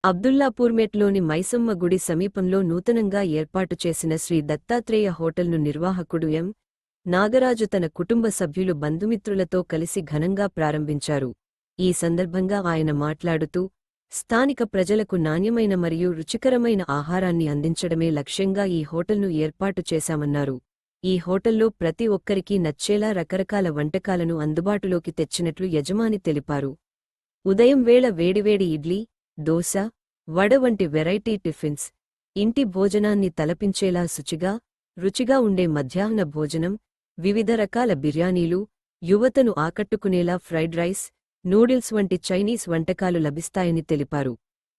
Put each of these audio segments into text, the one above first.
అబ్దుల్లాపూర్మెట్లోని మైసమ్మ గుడి సమీపంలో నూతనంగా ఏర్పాటు చేసిన శ్రీ దత్తాత్రేయ హోటల్ను నిర్వాహకుడు ఎం. నాగరాజు తన కుటుంబ సభ్యులు బంధుమిత్రులతో కలిసి ఘనంగా ప్రారంభించారు. ఈ సందర్భంగా ఆయన మాట్లాడుతూ, స్థానిక ప్రజలకు నాణ్యమైన మరియు రుచికరమైన ఆహారాన్ని అందించడమే లక్ష్యంగా ఈ హోటల్ను ఏర్పాటు చేశామన్నారు. ఈ హోటల్లో ప్రతి ఒక్కరికీ నచ్చేలా రకరకాల వంటకాలను అందుబాటులోకి తెచ్చినట్లు యజమాని తెలిపారు. ఉదయం వేళ వేడివేడి ఇడ్లీ, దోశ, వడ వంటి వెరైటీ టిఫిన్స్, ఇంటి భోజనాన్ని తలపించేలా శుచిగా, రుచిగా ఉండే మధ్యాహ్న భోజనం, వివిధ రకాల బిర్యానీలు, యువతను ఆకట్టుకునేలా ఫ్రైడ్ రైస్, నూడిల్స్ వంటి చైనీస్ వంటకాలు లభిస్తాయని తెలిపారు.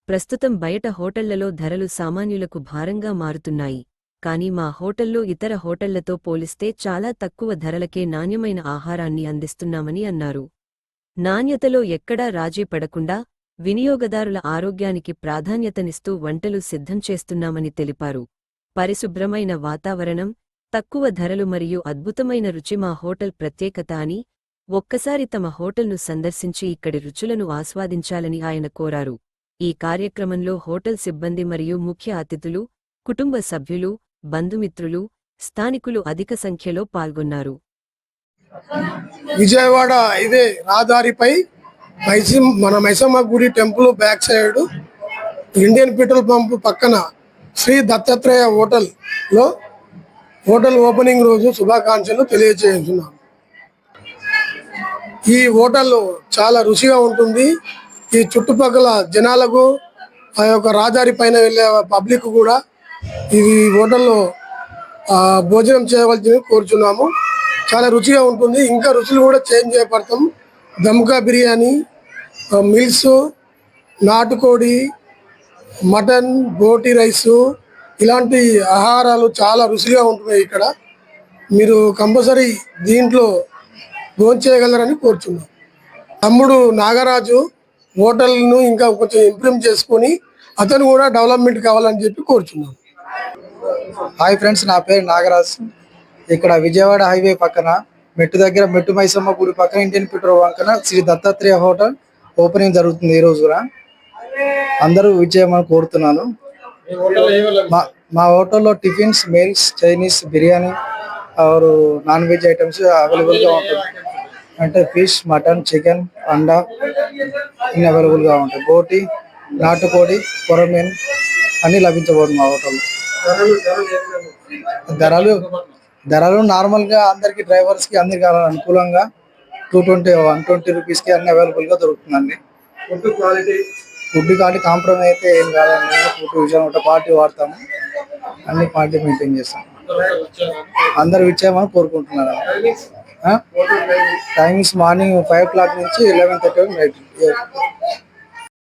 ప్రస్తుతం బయట హోటళ్లలో ధరలు సామాన్యులకు భారంగా మారుతున్నాయి. కానీ మా హోటల్లో ఇతర హోటళ్లతో పోలిస్తే చాలా తక్కువ ధరలకే నాణ్యమైన ఆహారాన్ని అందిస్తున్నామని అన్నారు. నాణ్యతలో ఎక్కడా రాజీ పడకుండా వినియోగదారుల ఆరోగ్యానికి ప్రాధాన్యతనిస్తూ వంటలు సిద్ధం చేస్తున్నామని తెలిపారు. పరిశుభ్రమైన వాతావరణం, తక్కువ ధరలు మరియు అద్భుతమైన రుచి మా హోటల్ ప్రత్యేకత అని, ఒక్కసారి తమ హోటల్ను సందర్శించి ఇక్కడి రుచులను ఆస్వాదించాలని ఆయన కోరారు. ఈ కార్యక్రమంలో హోటల్ సిబ్బంది మరియు ముఖ్య అతిథులు, కుటుంబ సభ్యులు, బంధుమిత్రులు, స్థానికులు అధిక సంఖ్యలో పాల్గొన్నారు. విజయవాడ ఇదే రహదారిపై మన మైసమ్మ గుడి temple back side Indian petrol pump పక్కన శ్రీ దత్తాత్రేయ హోటల్ ఓపెనింగ్ రోజు శుభాకాంక్షలు తెలియజేస్తున్నాను. ఈ హోటల్ చాలా రుచిగా ఉంటుంది. ఈ చుట్టుపక్కల జనాలకు, ఆ యొక్క రహదారి పైన వెళ్ళే పబ్లిక్ కూడా ఈ హోటల్లో భోజనం చేయవలసింది కోరుచున్నాము. చాలా రుచిగా ఉంటుంది. ఇంకా రుచులు కూడా చేంజ్ చేయబడతాం. దమ్కా బిర్యానీ, మిల్స్, నాటుకోడి, మటన్, బోటి రైసు ఇలాంటి ఆహారాలు చాలా రుచిగా ఉంటున్నాయి. ఇక్కడ మీరు కంపల్సరీ దీంట్లో భోంచేయగలరని కోరుచున్నాం. తమ్ముడు నాగరాజు హోటల్ను ఇంకా కొంచెం ఇంప్రూవ్ చేసుకొని అతను కూడా డెవలప్మెంట్ కావాలని చెప్పి కోరుచున్నాం. హాయ్ ఫ్రెండ్స్, నా పేరు నాగరాజు. ఇక్కడ విజయవాడ హైవే పక్కన మెట్టు మైసమ్మ గుడి పక్కన ఇండియన్ పెట్రోల్ పక్కన శ్రీ దత్తాత్రేయ హోటల్ ఓపెనింగ్ జరుగుతుంది. ఈ రోజు అందరూ విజయమని కోరుతున్నాను. మా హోటల్లో టిఫిన్స్, మీల్స్, చైనీస్, బిర్యానీ और నాన్ వెజ్ ఐటమ్స్ అవైలబుల్గా ఉంటుంది. అంటే ఫిష్, మటన్, చికెన్, అండా అన్ని అవైలబుల్గా ఉంటాయి. బోటి, నాటుకోడి, కొరమీన్ అన్నీ లభించబోదు మా హోటల్లో. ధరలు నార్మల్గా అందరికి, డ్రైవర్స్కి అందరికి అనుకూలంగా 120 రూపీస్కి అన్ని అవైలబుల్గా దొరుకుతుందండి. ఫుడ్ క్వాలిటీ కాంప్రమైజ్ అయితే ఏం కాదండి. ఫుడ్ విషయం క్వాలిటీ వాడతాము, అన్ని క్వాలిటీ మెయింటైన్ చేస్తాము. అందరు విచ్చేయమని కోరుకుంటున్నాను. టైమింగ్స్ మార్నింగ్ 5 o'clock నుంచి 11:30 నైట్.